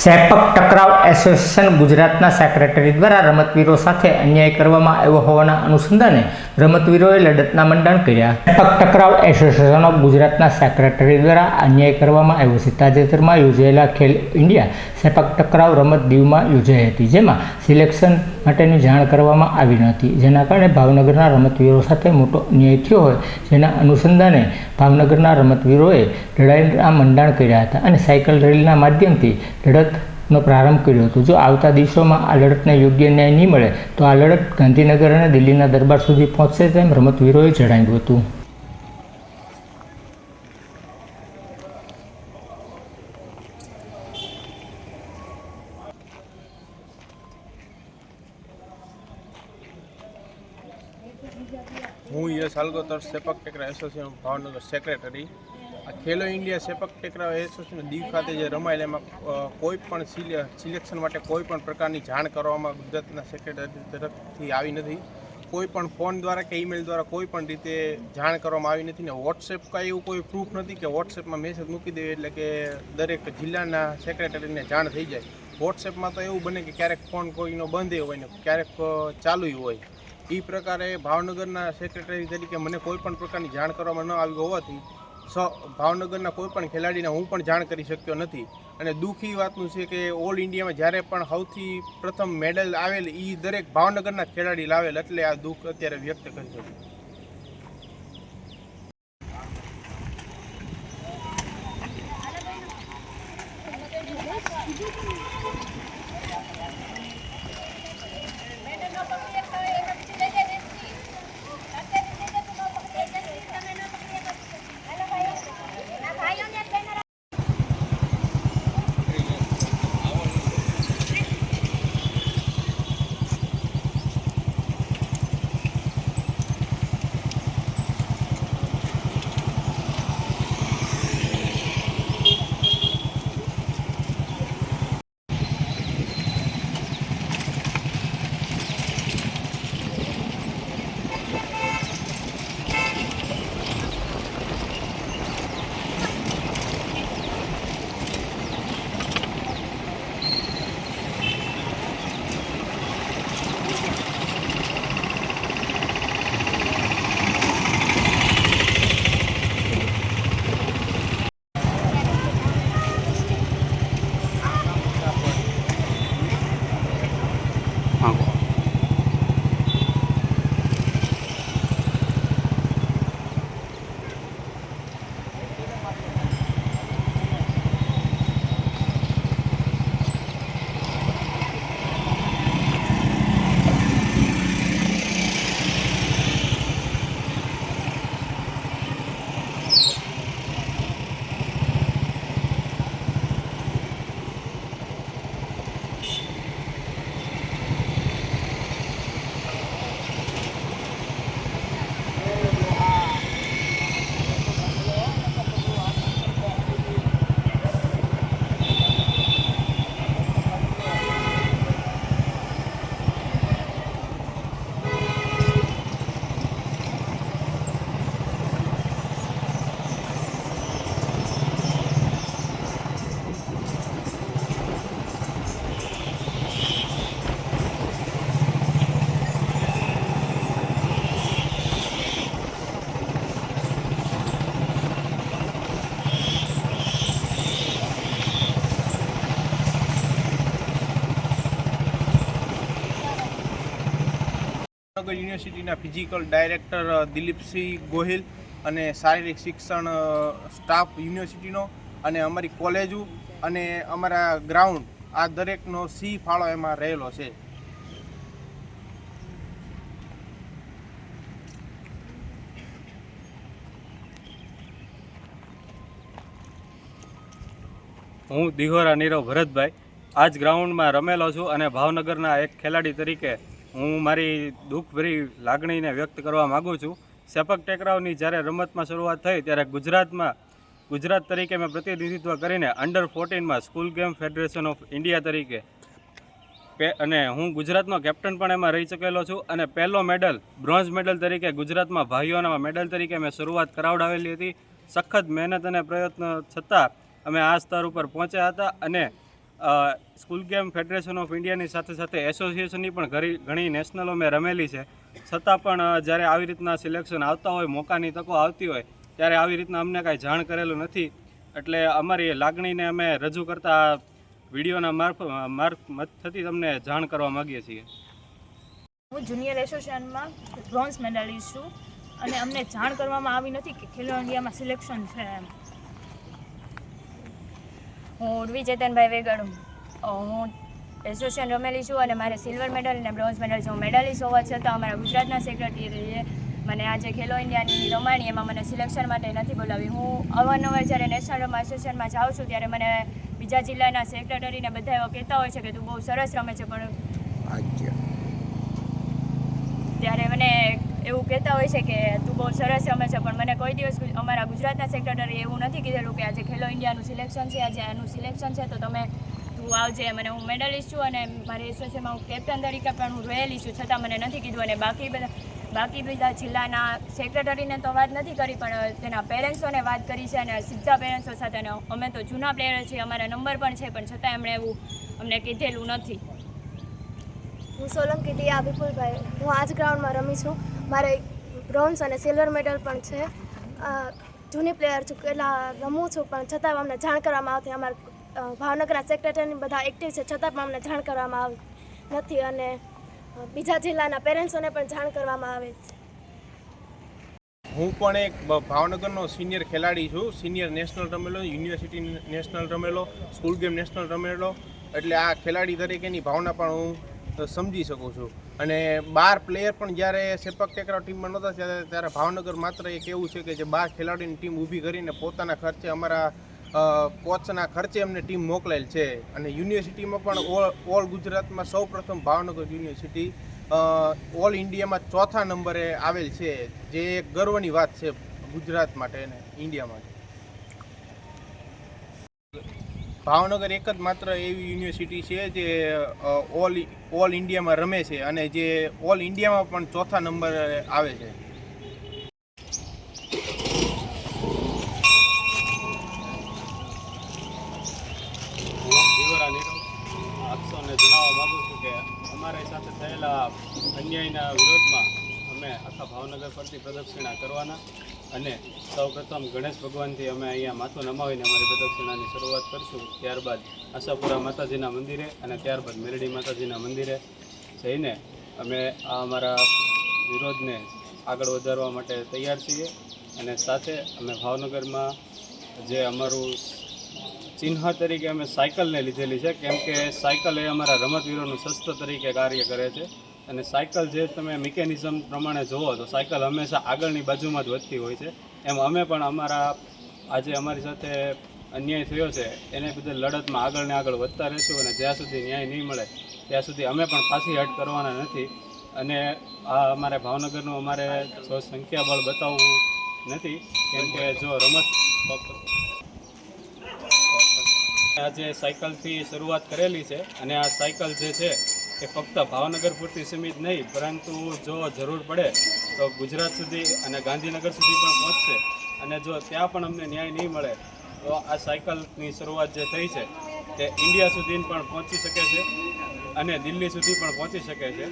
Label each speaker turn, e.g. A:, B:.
A: સેપક ટકરાવ association ગુજરાતના secretary દ્વારા રમતવીરો સાથે અન્યાય કરવામાં આવ્યો હોવાના અનુસંધાને રમતવીરોએ લડતના મંડાણ કર્યા. સેપક ટકરાવ એસોસિએશન ઓફ ગુજરાતના સેક્રેટરી દ્વારા અન્યાય કરવામાં આવ્યો છે. તાજેતરમાં યોજાયેલા ખેલ ઇન્ડિયા સેપક ટકરાવ રમત દીવમાં યોજાઈ હતી, જેમાં સિલેક્શન માટેની જાણ કરવામાં આવી ન હતી, જેના કારણે ભાવનગરના રમતવીરો સાથે મોટો અન્યાય થયો હોય, જેના અનુસંધાને ભાવનગરના રમતવીરોએ લડાઈના મંડાણ કર્યા હતા અને સાયકલ રેલીના માધ્યમથી લડતનો પ્રારંભ કર્યો હતો. જો આવતા દિવસોમાં આ લડતને યોગ્ય ન્યાય નહીં મળે તો આ લડત ગાંધીનગર અને દિલ્હીના દરબાર સુધી પહોંચશે તેમ રમતવીરોએ જણાવ્યું હતું.
B: હું યશ હાલગોતર સેપક ટેકરા એસોસિએશન ભાવનગર સેક્રેટરી. આ ખેલો ઇન્ડિયા સેપક ટેકરા એસોસિએશન દીવ ખાતે જે રમાયેલ એમાં કોઈ પણ સિલેક્શન માટે કોઈ પણ પ્રકારની જાણ કરવામાં ગુજરાતના સેક્રેટરી તરફથી આવી નથી. કોઈ પણ ફોન દ્વારા કે ઈમેલ દ્વારા કોઈ પણ રીતે જાણ કરવામાં આવી નથી ને વોટ્સએપ કાંઈ એવું કોઈ પ્રૂફ નથી કે વોટ્સએપમાં મેસેજ મૂકી દેવી એટલે કે દરેક જિલ્લાના સેક્રેટરીને જાણ થઈ જાય. વોટ્સએપમાં તો એવું બને કે ક્યારેક ફોન કોઈનો બંધ હોય ને ક્યારેક ચાલુ હોય. એ પ્રકારે ભાવનગરના સેક્રેટરી તરીકે મને કોઈ પણ પ્રકારની જાણ કરવામાં ન આવી હોવાથી ભાવનગરના કોઈ પણ ખેલાડીને હું પણ જાણ કરી શક્યો નથી. અને દુઃખી વાતનું છે કે ઓલ ઇન્ડિયામાં જ્યારે પણ સૌથી પ્રથમ મેડલ આવેલ એ દરેક ભાવનગરના ખેલાડી લાવેલ, એટલે આ દુઃખ અત્યારે વ્યક્ત કરી શકું. ભાવનગર યુનિવર્સિટીના ફિઝિકલ ડાયરેક્ટર દિલીપસિંહ ગોહિલ અને શારીરિક શિક્ષણ સ્ટાફ યુનિવર્સિટીનો અને અમારી કોલેજો અને અમારા ગ્રાઉન્ડ આ દરેકનો સી ફાળો એમાં રહેલો છે.
C: હું દિહોરા નીરવ ભરતભાઈ આ જ ગ્રાઉન્ડમાં રમેલો છું અને ભાવનગરના એક ખેલાડી તરીકે હું મારી દુઃખભરી લાગણીને વ્યક્ત કરવા માગું છું. સેપક ટેકરાવની જ્યારે રમતમાં શરૂઆત થઈ ત્યારે ગુજરાત તરીકે મેં પ્રતિનિધિત્વ કરીને અંડર 14માં school game federation of India તરીકે અને હું ગુજરાતનો કેપ્ટન પણ એમાં રહી ચૂકેલો છું અને પહેલો મેડલ બ્રોન્ઝ મેડલ તરીકે ગુજરાતમાં ભાઈઓના મેડલ તરીકે મેં શરૂઆત કરાવડાવેલી હતી. સખત મહેનત અને પ્રયત્ન છતાં અમે આ સ્તર ઉપર પહોંચ્યા હતા અને સ્કૂલ ગેમ ફેડરેશન ઓફ ઇન્ડિયાની સાથે સાથે એસોસિએશનની પણ ઘણી નેશનલો મેં રમેલી છે. છતાં પણ જ્યારે આવી રીતના સિલેક્શન આવતા હોય, મોકાની તકો આવતી હોય, ત્યારે આવી રીતના અમને કાંઈ જાણ કરેલું નથી. એટલે અમારી લાગણીને અમે રજૂ કરતા વિડીયોના મારફતથી તમને જાણ કરવા માગીએ છીએ.
D: હું જુનિયર એસોસિએશનમાં બ્રોન્ઝ મેડલિસ્ટ છું અને અમને જાણ કરવામાં આવી નથી કે ખેલો ઇન્ડિયામાં સિલેક્શન છે એમ.
E: હું ઉર્વી ચેતનભાઈ વેગડ હું એસોસિએશન રમેલી છું અને મારે સિલ્વર મેડલ અને બ્રોન્ઝ મેડલ છે. હું મેડલિસ્ટ હોવા છતાં અમારા ગુજરાતના સેક્રેટરીએ મને આજે ખેલો ઇન્ડિયાની રમાણી એમાં મને સિલેક્શન માટે નથી બોલાવી. હું અવારનવાર જ્યારે નેશનલ એસોસિએશનમાં જાઉં છું ત્યારે મને બીજા જિલ્લાના સેક્રેટરીને બધા એવા કહેતા હોય છે કે તું બહુ સરસ રમે છે, પણ ત્યારે મને એવું કહેતા હોય છે કે તું બહુ સરસ રમે છે, પણ મને કોઈ દિવસ અમારા ગુજરાતના સેક્રેટરી એવું નથી કીધેલું કે આજે ખેલો ઇન્ડિયાનું સિલેક્શન છે, આજે આનું સિલેક્શન છે તો તું આવજે. મને હું મેડલિસ્ટ છું અને મારી એસોસિએશનમાં હું કેપ્ટન તરીકે પણ હું રહેલી છું, છતાં મને નથી કીધું. અને બાકી બધા જિલ્લાના સેક્રેટરીને તો વાત નથી કરી, પણ તેના પેરેન્ટ્સોને વાત કરી છે અને સીધા પેરેન્ટ્સો સાથે. અને અમે તો જૂના પ્લેયર છીએ, અમારા નંબર પણ છે, પણ છતાં એમણે એવું અમને કીધેલું નથી.
F: હું સોલંકી દિયા વિપુલભાઈ, હું આ જ ગ્રાઉન્ડમાં રમી છું. મારે બ્રોન્ઝ અને સિલ્વર મેડલ પણ છે. જૂની પ્લેયર છું, એટલા રમું છું, પણ છતાં અમને જાણ કરવામાં આવતી. અમારા ભાવનગરના સેક્રેટરી બધા એક્ટિવ છે, છતાં પણ અમને જાણ કરવામાં આવી નથી અને બીજા જિલ્લાના પેરેન્ટ્સોને પણ જાણ કરવામાં આવે છે.
B: હું પણ એક ભાવનગરનો સિનિયર ખેલાડી છું. સિનિયર નેશનલ રમેલો, યુનિવર્સિટી નેશનલ રમેલો, સ્કૂલ ગેમ નેશનલ રમેલો. એટલે આ ખેલાડી તરીકેની ભાવના પણ હું સમજી શકું છું. અને 12 પ્લેયર પણ જ્યારે સેપક ટેકરાવ ટીમમાં નહોતા ત્યારે ભાવનગર માત્ર એક એવું છે કે જે 12 ખેલાડીની ટીમ ઊભી કરીને પોતાના ખર્ચે અમારા કોચના ખર્ચે અમને ટીમ મોકલેલ છે. અને યુનિવર્સિટીમાં પણ ઓલ ગુજરાતમાં સૌપ્રથમ ભાવનગર યુનિવર્સિટી ઓલ ઇન્ડિયામાં 4થા નંબરે આવેલ છે, જે એક ગર્વની વાત છે ગુજરાત માટે અને ઇન્ડિયા માટે. ભાવનગર એક જ માત્ર એવી યુનિવર્સિટી છે જે ઓલ ઇન્ડિયામાં રમે છે અને જે ઓલ ઇન્ડિયામાં પણ 4થા નંબરે આવે છે.
C: આપસોને જણાવવા માગું છું કે અમારી સાથે થયેલા અન્યાયના વિરોધમાં અમે આખા ભાવનગર પરથી પ્રદક્ષિણા કરવાના અને સૌપ્રથમ ગણેશ ભગવાનથી અમે અહીંયા માથું નમાવીને અમારી પ્રદક્ષિણાની શરૂઆત કરીશું. ત્યારબાદ આશાપુરા માતાજીના મંદિરે અને ત્યારબાદ મેરડી માતાજીના મંદિરે જઈને અમે આ અમારા વિરોધને આગળ વધારવા માટે તૈયાર છીએ. અને સાથે અમે ભાવનગરમાં જે અમારું ચિહ્ન તરીકે અમે સાયકલને લીધેલી છે, કેમ કે સાયકલ એ અમારા રમતવીરોનું શસ્ત્ર તરીકે કાર્ય કરે છે. અને સાયકલ જે તમે મિકેનિઝમ પ્રમાણે જુઓ તો સાયકલ હંમેશા આગળની બાજુમાં જ વધતી હોય છે. એમ અમે પણ આજે અમારી સાથે અન્યાય થયો છે એને બદલ લડતમાં આગળ ને આગળ વધતા રહીશું. અને જ્યાં સુધી ન્યાય નહીં મળે ત્યાં સુધી અમે પણ પાછી હટ કરવાના નથી. અને આ અમારે ભાવનગરનું અમારે જો સંખ્યાબળ બતાવવું નથી, કેમ કે જો રમત આજે સાયકલથી શરૂઆત કરેલી છે અને આ સાયકલ જે છે એ ફક્ત ભાવનગર પૂરતી સીમિત નહીં, પરંતુ જો જરૂર પડે તો ગુજરાત સુધી અને ગાંધીનગર સુધી પણ પહોંચશે. અને જો ત્યાં પણ અમને ન્યાય નહીં મળે તો આ સાયકલની શરૂઆત જે થઈ છે તે ઇન્ડિયા સુધી પણ પહોંચી શકે છે અને દિલ્હી સુધી પણ પહોંચી શકે છે.